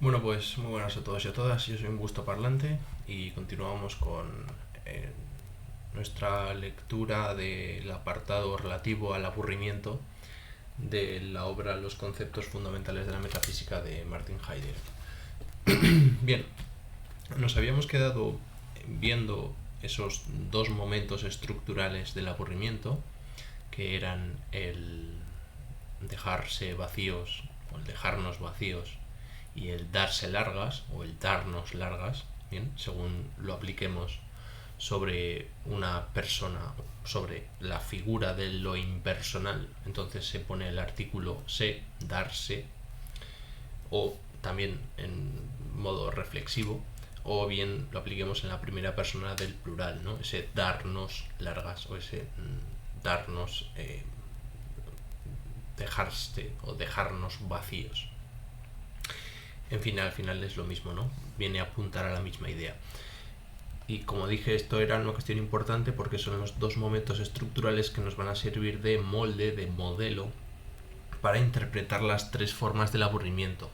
Bueno, pues muy buenas a todos y a todas. Yo soy un gusto parlante y continuamos con eh, nuestra lectura del apartado relativo al aburrimiento de la obra Los conceptos fundamentales de la metafísica de Martin Heidegger. Bien, nos habíamos quedado viendo esos dos momentos estructurales del aburrimiento, que eran el dejarse vacíos o el dejarnos vacíos y el darse largas o el darnos largas, bien, según lo apliquemos sobre una persona, sobre la figura de lo impersonal. Entonces se pone el artículo se, darse, o también en modo reflexivo, o bien lo apliquemos en la primera persona del plural, ¿no? Ese darnos largas o ese darnos, dejarse o dejarnos vacíos. En fin, al final es lo mismo, ¿no? Viene a apuntar a la misma idea. Y como dije, esto era una cuestión importante porque son los dos momentos estructurales que nos van a servir de molde, de modelo, para interpretar las tres formas del aburrimiento.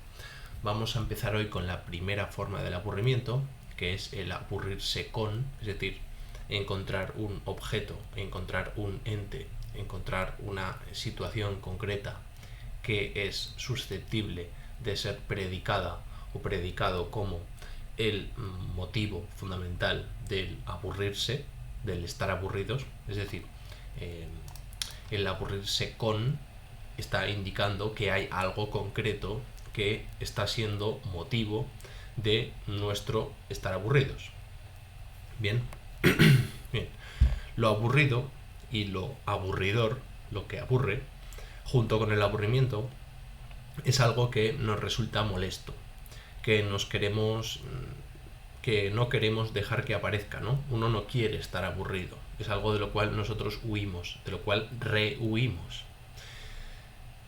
Vamos a empezar hoy con la primera forma del aburrimiento, que es el aburrirse con, es decir, encontrar un objeto, encontrar un ente, encontrar una situación concreta que es susceptible de ser predicada o predicado como el motivo fundamental del aburrirse, del estar aburridos, es decir, el aburrirse con está indicando que hay algo concreto que está siendo motivo de nuestro estar aburridos. Bien, bien. Lo aburrido y lo aburridor, lo que aburre, junto con el aburrimiento, es algo que nos resulta molesto, que que no queremos dejar que aparezca, ¿no? Uno no quiere estar aburrido, es algo de lo cual nosotros huimos, de lo cual rehuimos.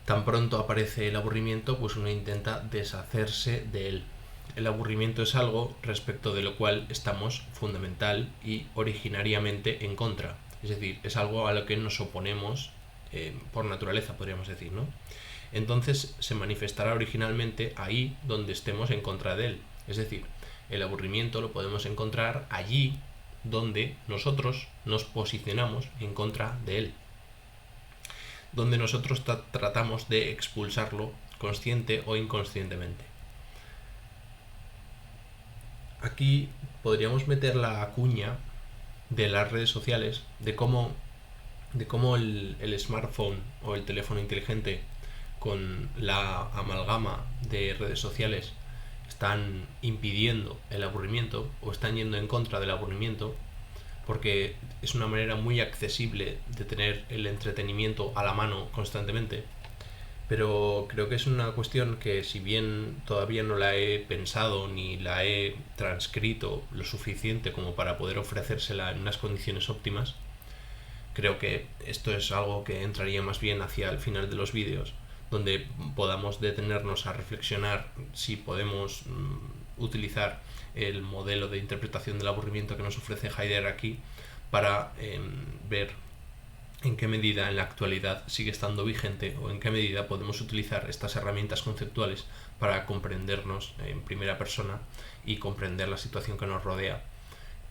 Tan pronto aparece el aburrimiento, pues uno intenta deshacerse de él. El aburrimiento es algo respecto de lo cual estamos fundamental y originariamente en contra. Es decir, es algo a lo que nos oponemos por naturaleza, podríamos decir, ¿no? Entonces se manifestará originalmente ahí donde estemos en contra de él. Es decir, el aburrimiento lo podemos encontrar allí donde nosotros nos posicionamos en contra de él, donde nosotros tratamos de expulsarlo consciente o inconscientemente. Aquí podríamos meter la cuña de las redes sociales, de cómo el smartphone o el teléfono inteligente con la amalgama de redes sociales están impidiendo el aburrimiento o están yendo en contra del aburrimiento, porque es una manera muy accesible de tener el entretenimiento a la mano constantemente. Pero creo que es una cuestión que, si bien todavía no la he pensado ni la he transcrito lo suficiente como para poder ofrecérsela en unas condiciones óptimas, creo que esto es algo que entraría más bien hacia el final de los vídeos, donde podamos detenernos a reflexionar si podemos utilizar el modelo de interpretación del aburrimiento que nos ofrece Heidegger aquí para ver en qué medida en la actualidad sigue estando vigente o en qué medida podemos utilizar estas herramientas conceptuales para comprendernos en primera persona y comprender la situación que nos rodea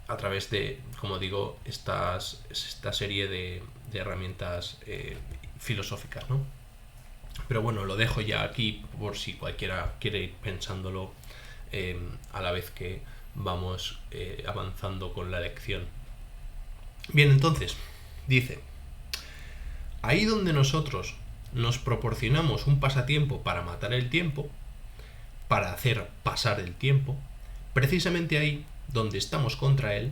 a través de, como digo, esta serie de herramientas filosóficas, ¿no? Pero bueno, lo dejo ya aquí por si cualquiera quiere ir pensándolo a la vez que vamos avanzando con la lección. Bien, entonces, dice: ahí donde nosotros nos proporcionamos un pasatiempo para matar el tiempo, para hacer pasar el tiempo, precisamente ahí donde estamos contra él,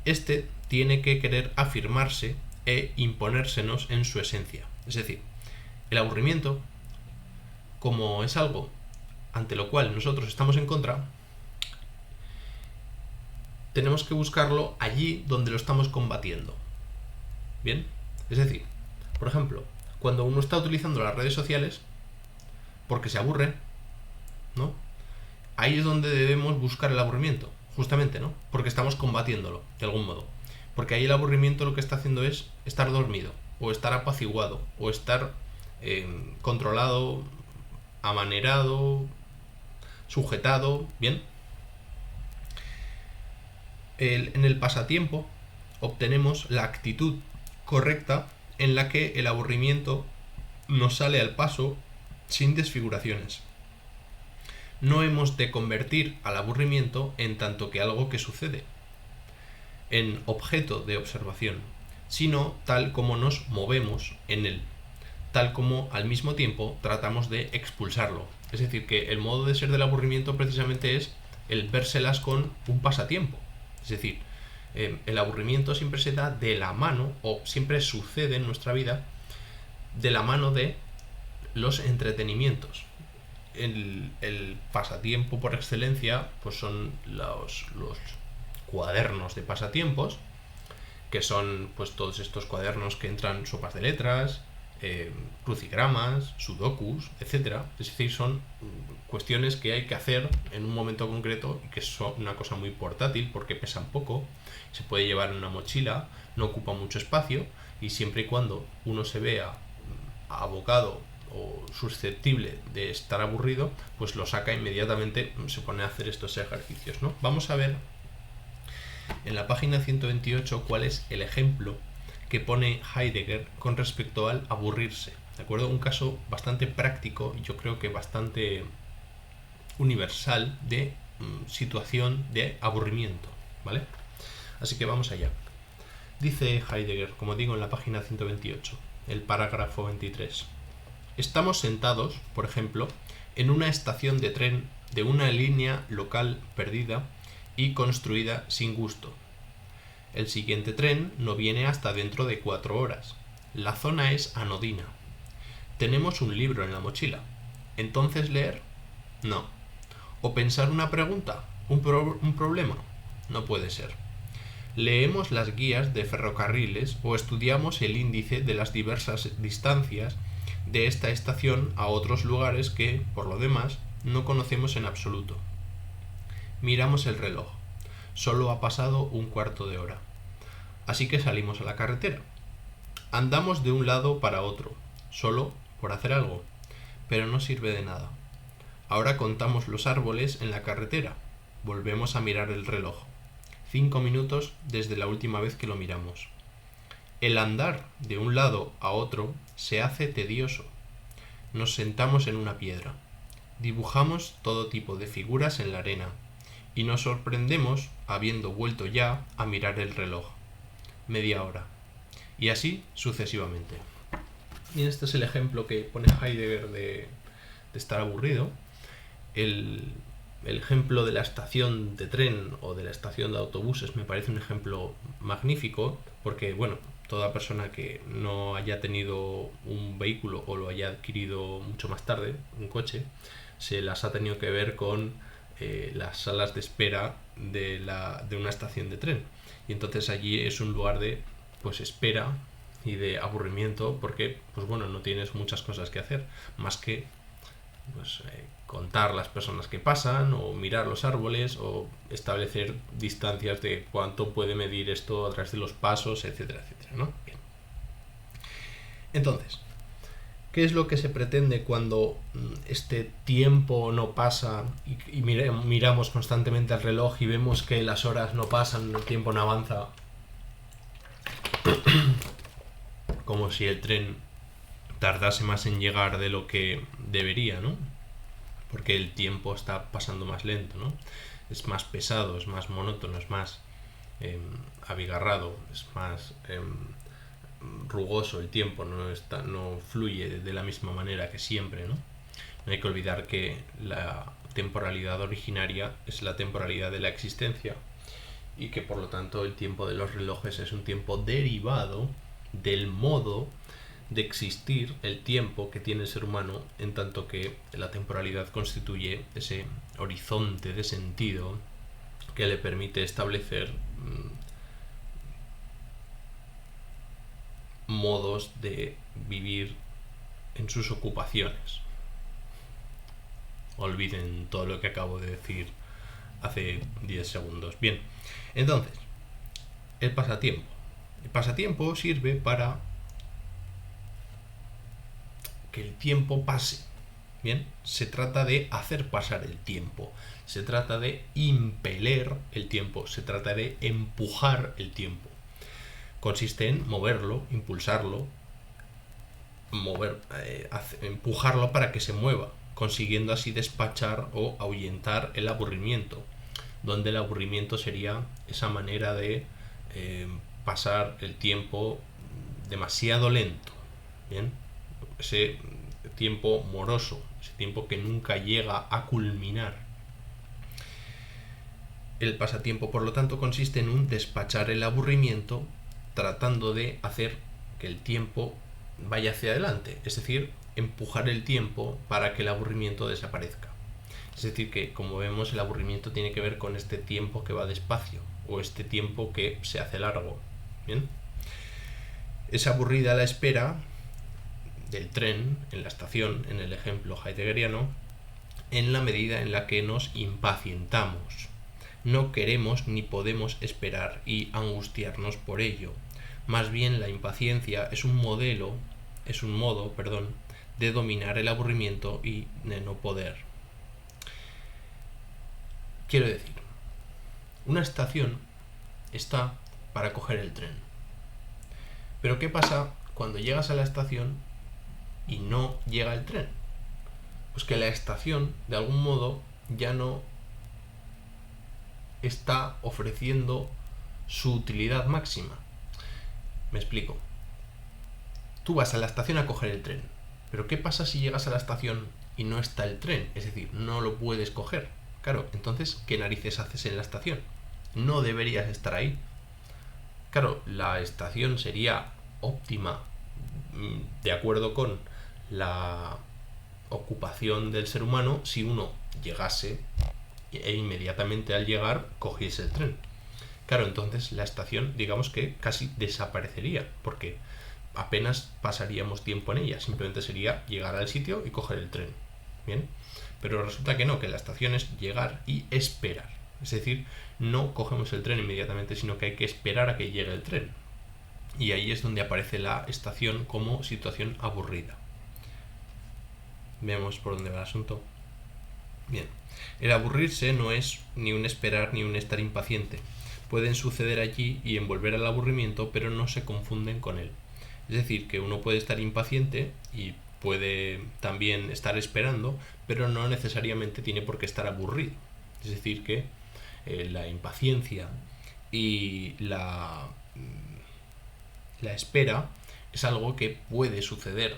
este tiene que querer afirmarse e imponérsenos en su esencia. Es decir, el aburrimiento, como es algo ante lo cual nosotros estamos en contra, tenemos que buscarlo allí donde lo estamos combatiendo. ¿Bien? Es decir, por ejemplo, cuando uno está utilizando las redes sociales porque se aburre, ¿no? Ahí es donde debemos buscar el aburrimiento, justamente, ¿no? Porque estamos combatiéndolo, de algún modo. Porque ahí el aburrimiento lo que está haciendo es estar dormido, o estar apaciguado, o estar controlado, amanerado, sujetado, bien. En el pasatiempo obtenemos la actitud correcta en la que el aburrimiento nos sale al paso sin desfiguraciones. No hemos de convertir al aburrimiento en tanto que algo que sucede, en objeto de observación, sino tal como nos movemos en él, tal como al mismo tiempo tratamos de expulsarlo. Es decir, que el modo de ser del aburrimiento precisamente es el vérselas con un pasatiempo. Es decir, el aburrimiento siempre se da de la mano, o siempre sucede en nuestra vida, de la mano de los entretenimientos. El pasatiempo por excelencia pues son los cuadernos de pasatiempos, que son pues todos estos cuadernos que entran sopas de letras, crucigramas, sudokus, etcétera. Es decir, son cuestiones que hay que hacer en un momento concreto y que son una cosa muy portátil porque pesan poco, se puede llevar en una mochila, no ocupa mucho espacio y siempre y cuando uno se vea abocado o susceptible de estar aburrido, pues lo saca inmediatamente, se pone a hacer estos ejercicios, ¿no? Vamos a ver en la página 128 cuál es el ejemplo que pone Heidegger con respecto al aburrirse, ¿de acuerdo? Un caso bastante práctico y yo creo que bastante universal de situación de aburrimiento, ¿vale? Así que vamos allá. Dice Heidegger, como digo en la página 128, el parágrafo 23. Estamos sentados, por ejemplo, en una estación de tren de una línea local perdida y construida sin gusto. El siguiente tren no viene hasta dentro de 4 horas. La zona es anodina. Tenemos un libro en la mochila. ¿Entonces leer? No. ¿O pensar una pregunta? ¿Un problema? No puede ser. Leemos las guías de ferrocarriles o estudiamos el índice de las diversas distancias de esta estación a otros lugares que, por lo demás, no conocemos en absoluto. Miramos el reloj. Solo ha pasado un cuarto de hora. Así que salimos a la carretera. Andamos de un lado para otro, solo por hacer algo, pero no sirve de nada. Ahora contamos los árboles en la carretera. Volvemos a mirar el reloj. 5 minutos desde la última vez que lo miramos. El andar de un lado a otro se hace tedioso. Nos sentamos en una piedra. Dibujamos todo tipo de figuras en la arena y nos sorprendemos habiendo vuelto ya a mirar el reloj. Media hora. Y así sucesivamente. Y este es el ejemplo que pone Heidegger de estar aburrido. El ejemplo de la estación de tren o de la estación de autobuses me parece un ejemplo magnífico porque, bueno, toda persona que no haya tenido un vehículo o lo haya adquirido mucho más tarde, un coche, se las ha tenido que ver con las salas de espera de una estación de tren. Y entonces allí es un lugar de pues espera y de aburrimiento porque pues bueno, no tienes muchas cosas que hacer más que pues, contar las personas que pasan o mirar los árboles o establecer distancias de cuánto puede medir esto a través de los pasos, etcétera, etcétera, ¿no? Bien. Entonces, ¿qué es lo que se pretende cuando este tiempo no pasa y miramos constantemente al reloj y vemos que las horas no pasan, el tiempo no avanza? Como si el tren tardase más en llegar de lo que debería, ¿no? Porque el tiempo está pasando más lento, ¿no? Es más pesado, es más monótono, es más abigarrado, es más rugoso el tiempo, no fluye de la misma manera que siempre, ¿no? No hay que olvidar que la temporalidad originaria es la temporalidad de la existencia y que por lo tanto el tiempo de los relojes es un tiempo derivado del modo de existir, el tiempo que tiene el ser humano, en tanto que la temporalidad constituye ese horizonte de sentido que le permite establecer modos de vivir en sus ocupaciones. Olviden todo lo que acabo de decir hace 10 segundos. Bien, entonces, el pasatiempo. El pasatiempo sirve para que el tiempo pase, Bien, se trata de hacer pasar el tiempo, se trata de impeler el tiempo, se trata de empujar el tiempo. Consiste en moverlo, impulsarlo, empujarlo para que se mueva, consiguiendo así despachar o ahuyentar el aburrimiento, donde el aburrimiento sería esa manera de pasar el tiempo demasiado lento, ¿bien? Ese tiempo moroso, ese tiempo que nunca llega a culminar. El pasatiempo, por lo tanto, consiste en un despachar el aburrimiento tratando de hacer que el tiempo vaya hacia adelante, es decir, empujar el tiempo para que el aburrimiento desaparezca. Es decir, que como vemos, el aburrimiento tiene que ver con este tiempo que va despacio o este tiempo que se hace largo. ¿Bien? Es aburrida la espera del tren en la estación, en el ejemplo heideggeriano, en la medida en la que nos impacientamos. No queremos ni podemos esperar y angustiarnos por ello. Más bien la impaciencia es un modo, de dominar el aburrimiento y de no poder. Quiero decir, una estación está para coger el tren. Pero ¿qué pasa cuando llegas a la estación y no llega el tren? Pues que la estación, de algún modo, ya no está ofreciendo su utilidad máxima. Me explico. Tú vas a la estación a coger el tren, pero ¿qué pasa si llegas a la estación y no está el tren? Es decir, no lo puedes coger. Claro, entonces, ¿qué narices haces en la estación? No deberías estar ahí. Claro, la estación sería óptima de acuerdo con la ocupación del ser humano si uno llegase e inmediatamente al llegar cogiese el tren. Claro, entonces la estación, digamos que casi desaparecería, porque apenas pasaríamos tiempo en ella, simplemente sería llegar al sitio y coger el tren. Bien, pero resulta que no, que la estación es llegar y esperar. Es decir, no cogemos el tren inmediatamente, sino que hay que esperar a que llegue el tren. Y ahí es donde aparece la estación como situación aburrida. Vemos por dónde va el asunto. Bien, el aburrirse no es ni un esperar ni un estar impaciente. Pueden suceder allí y envolver al aburrimiento, pero no se confunden con él. Es decir, que uno puede estar impaciente y puede también estar esperando, pero no necesariamente tiene por qué estar aburrido. Es decir, que la impaciencia y la espera es algo que puede suceder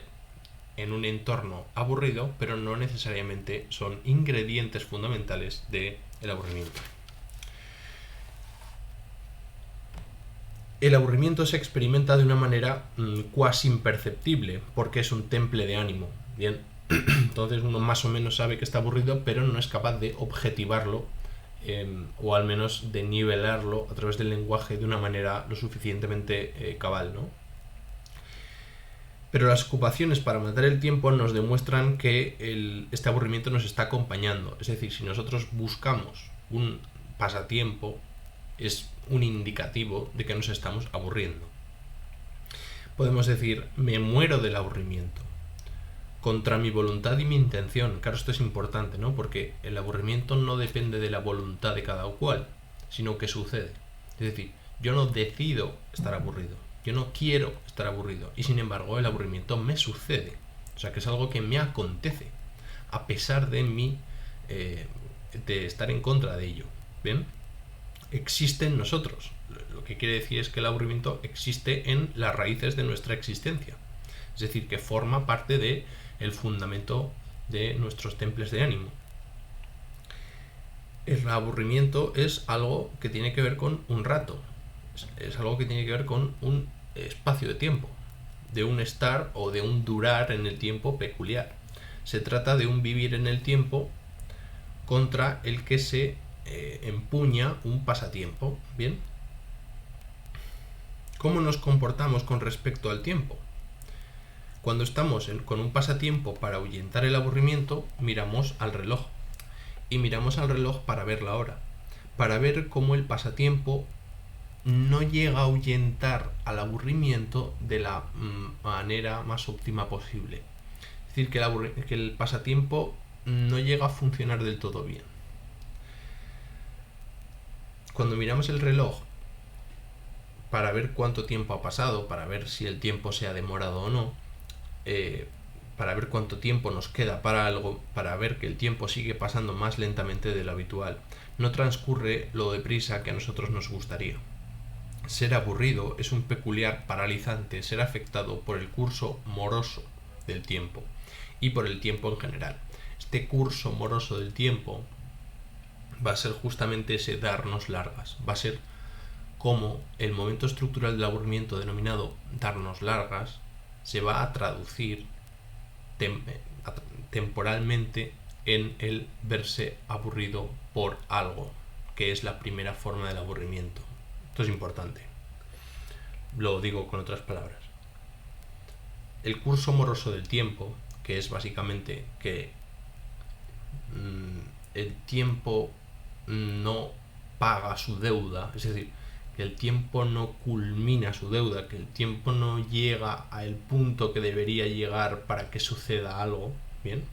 en un entorno aburrido, pero no necesariamente son ingredientes fundamentales del aburrimiento. El aburrimiento se experimenta de una manera cuasi imperceptible, porque es un temple de ánimo. Bien, entonces uno más o menos sabe que está aburrido, pero no es capaz de objetivarlo o al menos de nivelarlo a través del lenguaje de una manera lo suficientemente cabal, ¿no? Pero las ocupaciones para matar el tiempo nos demuestran que este aburrimiento nos está acompañando. Es decir, si nosotros buscamos un pasatiempo, es un indicativo de que nos estamos aburriendo. Podemos decir, me muero del aburrimiento. Contra mi voluntad y mi intención. Claro, esto es importante, ¿no? Porque el aburrimiento no depende de la voluntad de cada cual, sino que sucede. Es decir, yo no decido estar aburrido. Yo no quiero estar aburrido y sin embargo el aburrimiento me sucede. O sea que es algo que me acontece a pesar de mí, de estar en contra de ello. ¿Bien? Existe en nosotros. Lo que quiere decir es que el aburrimiento existe en las raíces de nuestra existencia. Es decir, que forma parte del fundamento de nuestros temples de ánimo. El aburrimiento es algo que tiene que ver con un rato. Es algo que tiene que ver con un espacio de tiempo, de un estar o de un durar en el tiempo peculiar. Se trata de un vivir en el tiempo contra el que se empuña un pasatiempo. Bien, ¿cómo nos comportamos con respecto al tiempo? Cuando estamos con un pasatiempo para ahuyentar el aburrimiento, miramos al reloj. Y miramos al reloj para ver la hora, para ver cómo el pasatiempo no llega a ahuyentar al aburrimiento de la manera más óptima posible. Es Es decir, que el pasatiempo no llega a funcionar del todo bien. Cuando miramos el reloj para ver cuánto tiempo ha pasado, para ver si el tiempo se ha demorado o no, para ver cuánto tiempo nos queda para algo, para ver que el tiempo sigue pasando más lentamente de lo habitual, no transcurre lo deprisa que a nosotros nos gustaría. Ser aburrido es un peculiar paralizante ser afectado por el curso moroso del tiempo y por el tiempo en general. Este curso moroso del tiempo va a ser justamente ese darnos largas, va a ser como el momento estructural del aburrimiento denominado darnos largas se va a traducir temporalmente en el verse aburrido por algo, que es la primera forma del aburrimiento. Esto es importante. Lo digo con otras palabras. El curso moroso del tiempo, que es básicamente que el tiempo no paga su deuda, es decir, que el tiempo no culmina su deuda, que el tiempo no llega al punto que debería llegar para que suceda algo, ¿bien?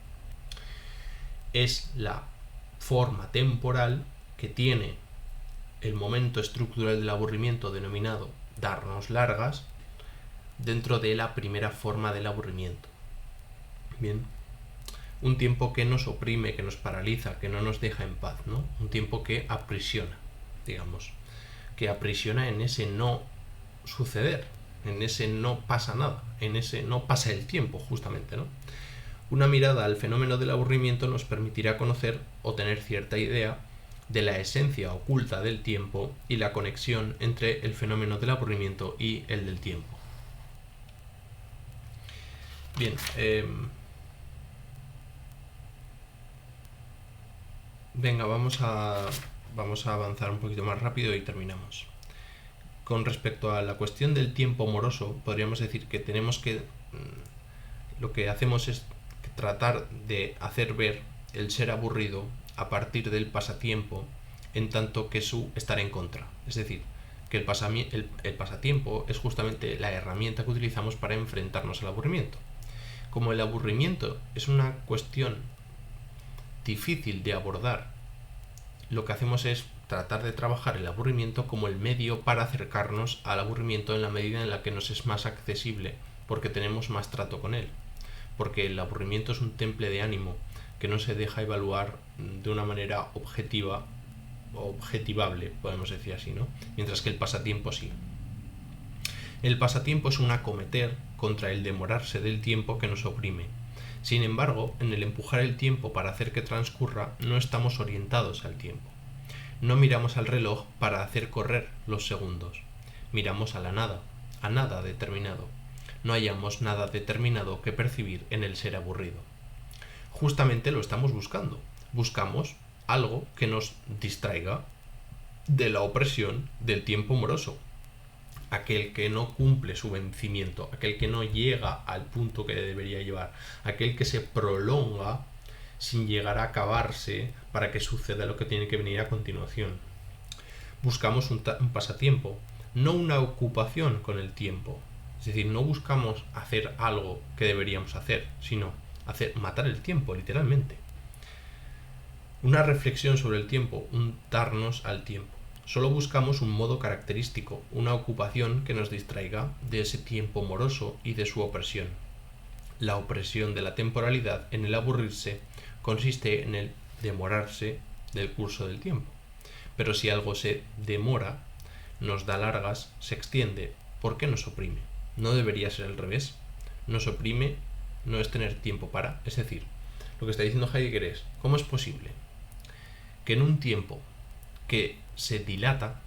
Es la forma temporal que tiene el momento estructural del aburrimiento denominado darnos largas dentro de la primera forma del aburrimiento. Bien, un tiempo que nos oprime, que nos paraliza, que no nos deja en paz, ¿no? Un tiempo que aprisiona, digamos, que aprisiona en ese no suceder, en ese no pasa nada, en ese no pasa el tiempo, justamente, ¿no? Una mirada al fenómeno del aburrimiento nos permitirá conocer o tener cierta idea de la esencia oculta del tiempo y la conexión entre el fenómeno del aburrimiento y el del tiempo. Bien, venga, vamos a avanzar un poquito más rápido y terminamos. Con respecto a la cuestión del tiempo moroso, podríamos decir que tenemos que lo que hacemos es tratar de hacer ver el ser aburrido a partir del pasatiempo, en tanto que su estar en contra. Es decir, que el pasatiempo es justamente la herramienta que utilizamos para enfrentarnos al aburrimiento. Como el aburrimiento es una cuestión difícil de abordar, lo que hacemos es tratar de trabajar el aburrimiento como el medio para acercarnos al aburrimiento en la medida en la que nos es más accesible, porque tenemos más trato con él. Porque el aburrimiento es un temple de ánimo que no se deja evaluar de una manera objetiva o objetivable, podemos decir así, ¿no? Mientras que el pasatiempo sí. El pasatiempo es un acometer contra el demorarse del tiempo que nos oprime. Sin embargo, en el empujar el tiempo para hacer que transcurra, no estamos orientados al tiempo. No miramos al reloj para hacer correr los segundos. Miramos a la nada, a nada determinado. No hallamos nada determinado que percibir en el ser aburrido. Justamente lo estamos buscando. Buscamos algo que nos distraiga de la opresión del tiempo moroso. Aquel que no cumple su vencimiento, aquel que no llega al punto que debería llevar, aquel que se prolonga sin llegar a acabarse para que suceda lo que tiene que venir a continuación. Buscamos un pasatiempo, no una ocupación con el tiempo. Es decir, no buscamos hacer algo que deberíamos hacer, sino matar el tiempo, literalmente. Una reflexión sobre el tiempo, un darnos al tiempo. Solo buscamos un modo característico, una ocupación que nos distraiga de ese tiempo moroso y de su opresión. La opresión de la temporalidad en el aburrirse consiste en el demorarse del curso del tiempo. Pero si algo se demora, nos da largas, se extiende, ¿por qué nos oprime? ¿No debería ser al revés? Nos oprime no es tener tiempo para. Es decir, lo que está diciendo Heidegger es, ¿cómo es posible que en un tiempo que se dilata,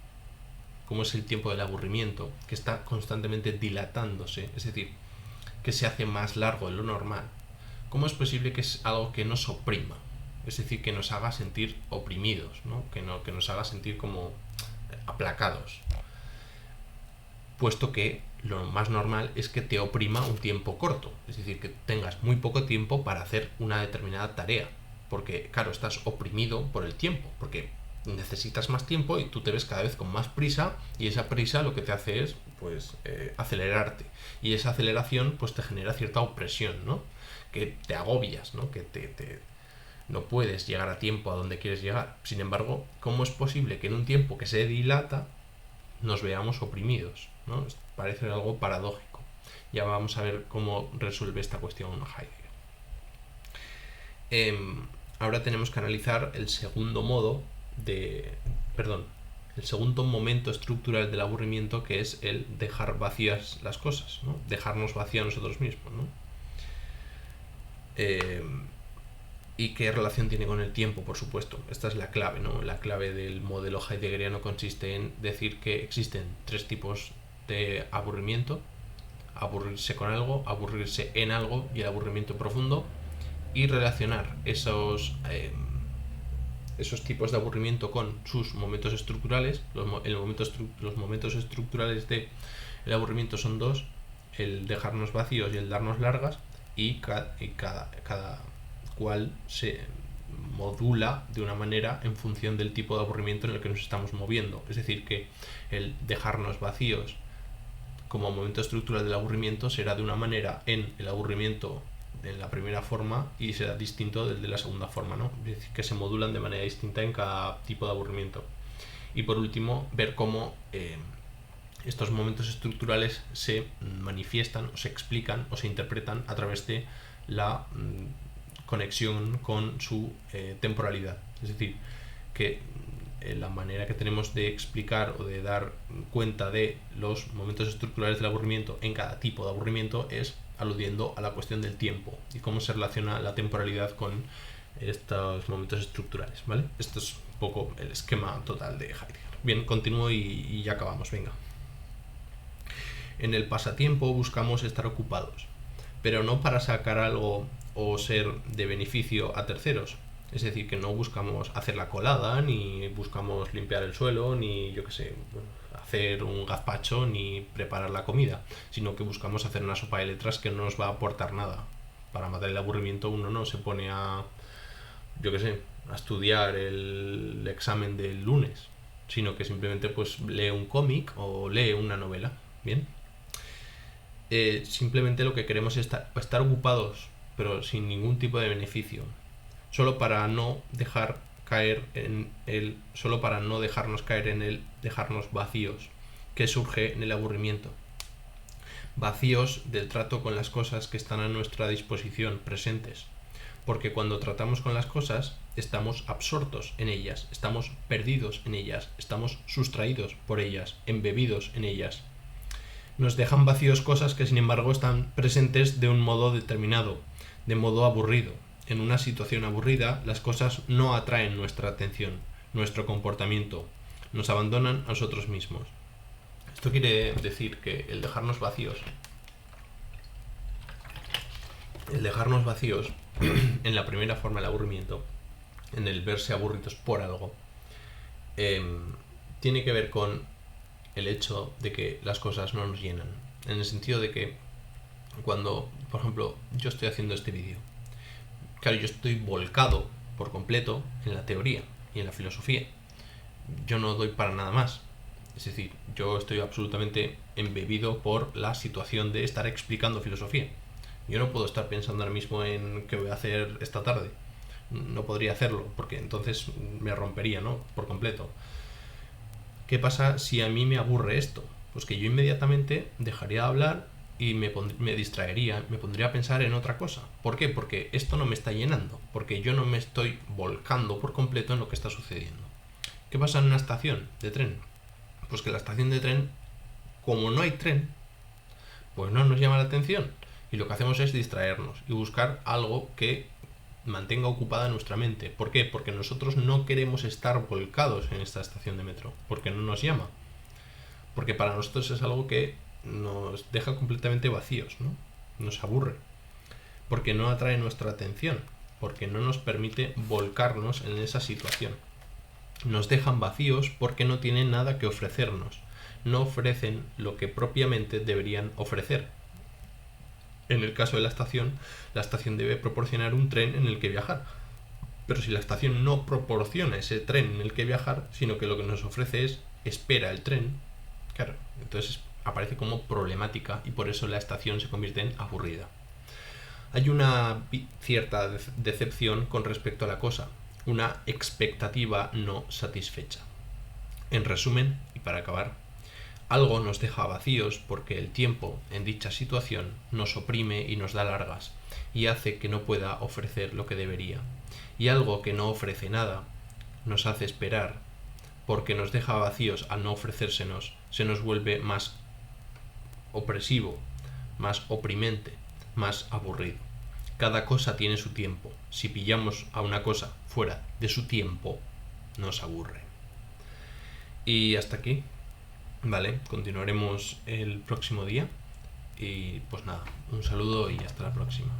como es el tiempo del aburrimiento, que está constantemente dilatándose, es decir, que se hace más largo de lo normal, cómo es posible que es algo que nos oprima? Es decir, que nos haga sentir oprimidos, ¿no? Que nos haga sentir como aplacados. Puesto que lo más normal es que te oprima un tiempo corto, es decir, que tengas muy poco tiempo para hacer una determinada tarea, porque, claro, estás oprimido por el tiempo, porque necesitas más tiempo y tú te ves cada vez con más prisa, y esa prisa lo que te hace es acelerarte, y esa aceleración pues te genera cierta opresión, ¿no? Que te agobias, ¿no? Que no puedes llegar a tiempo a donde quieres llegar. Sin embargo, ¿cómo es posible que en un tiempo que se dilata nos veamos oprimidos, ¿no? Parece algo paradójico. Ya vamos a ver cómo resuelve esta cuestión Heidegger. Ahora tenemos que analizar el segundo el segundo momento estructural del aburrimiento, que es el dejar vacías las cosas, ¿no? Dejarnos vacíos nosotros mismos, ¿no? ¿Y qué relación tiene con el tiempo? Por supuesto, esta es la clave, ¿no? La clave del modelo heideggeriano consiste en decir que existen 3 tipos de aburrimiento: aburrirse con algo, aburrirse en algo y el aburrimiento profundo, y relacionar esos tipos de aburrimiento con sus momentos estructurales. Los momentos estructurales del aburrimiento son 2: el dejarnos vacíos y el darnos largas, y cada cual se modula de una manera en función del tipo de aburrimiento en el que nos estamos moviendo. Es decir, que el dejarnos vacíos como momento estructural del aburrimiento será de una manera en el aburrimiento en la primera forma y será distinto del de la segunda forma, ¿no? Es decir, que se modulan de manera distinta en cada tipo de aburrimiento. Y por último, ver cómo estos momentos estructurales se manifiestan o se explican o se interpretan a través de la conexión con su temporalidad. Es decir, que la manera que tenemos de explicar o de dar cuenta de los momentos estructurales del aburrimiento en cada tipo de aburrimiento es aludiendo a la cuestión del tiempo y cómo se relaciona la temporalidad con estos momentos estructurales, ¿vale? Esto es un poco el esquema total de Heidegger. Bien, continúo y ya acabamos, venga. En el pasatiempo buscamos estar ocupados, pero no para sacar algo o ser de beneficio a terceros. Es decir, que no buscamos hacer la colada, ni buscamos limpiar el suelo, ni yo qué sé, hacer un gazpacho, ni preparar la comida, sino que buscamos hacer una sopa de letras que no nos va a aportar nada. Para matar el aburrimiento uno no se pone a, yo qué sé, a estudiar el examen del lunes, sino que simplemente pues lee un cómic o lee una novela. Bien. Simplemente lo que queremos es estar ocupados, pero sin ningún tipo de beneficio, solo para no dejarnos caer en el dejarnos vacíos, que surge en el aburrimiento. Vacíos del trato con las cosas que están a nuestra disposición, presentes. Porque cuando tratamos con las cosas, estamos absortos en ellas, estamos perdidos en ellas, estamos sustraídos por ellas, embebidos en ellas. Nos dejan vacíos cosas que sin embargo están presentes de un modo determinado, de modo aburrido. En una situación aburrida, las cosas no atraen nuestra atención, nuestro comportamiento, nos abandonan a nosotros mismos. Esto quiere decir que el dejarnos vacíos en la primera forma del aburrimiento, en el verse aburridos por algo, tiene que ver con el hecho de que las cosas no nos llenan, en el sentido de que cuando, por ejemplo, yo estoy haciendo este vídeo, claro, yo estoy volcado por completo en la teoría y en la filosofía, yo no doy para nada más. Es decir, yo estoy absolutamente embebido por la situación de estar explicando filosofía. Yo no puedo estar pensando ahora mismo en qué voy a hacer esta tarde. No podría hacerlo, porque entonces me rompería, ¿no? Por completo. ¿Qué pasa si a mí me aburre esto? Pues que yo inmediatamente dejaría de hablar y me distraería, me pondría a pensar en otra cosa. ¿Por qué? Porque esto no me está llenando, porque yo no me estoy volcando por completo en lo que está sucediendo. ¿Qué pasa en una estación de tren? Pues que la estación de tren, como no hay tren, pues no nos llama la atención, y lo que hacemos es distraernos y buscar algo que mantenga ocupada nuestra mente. ¿Por qué? Porque nosotros no queremos estar volcados en esta estación de metro, porque no nos llama, porque para nosotros es algo que nos deja completamente vacíos, ¿no? Nos aburre, porque no atrae nuestra atención, porque no nos permite volcarnos en esa situación. Nos dejan vacíos porque no tienen nada que ofrecernos, no ofrecen lo que propiamente deberían ofrecer. En el caso de la estación debe proporcionar un tren en el que viajar. Pero si la estación no proporciona ese tren en el que viajar, sino que lo que nos ofrece es espera el tren, claro, entonces aparece como problemática y por eso la estación se convierte en aburrida. Hay una cierta decepción con respecto a la cosa, una expectativa no satisfecha. En resumen, y para acabar, algo nos deja vacíos porque el tiempo en dicha situación nos oprime y nos da largas y hace que no pueda ofrecer lo que debería. Y algo que no ofrece nada nos hace esperar porque nos deja vacíos al no ofrecérsenos, se nos vuelve más opresivo, más oprimente, más aburrido. Cada cosa tiene su tiempo. Si pillamos a una cosa fuera de su tiempo, nos aburre. Y hasta aquí, ¿vale? Continuaremos el próximo día. Y pues nada, un saludo y hasta la próxima.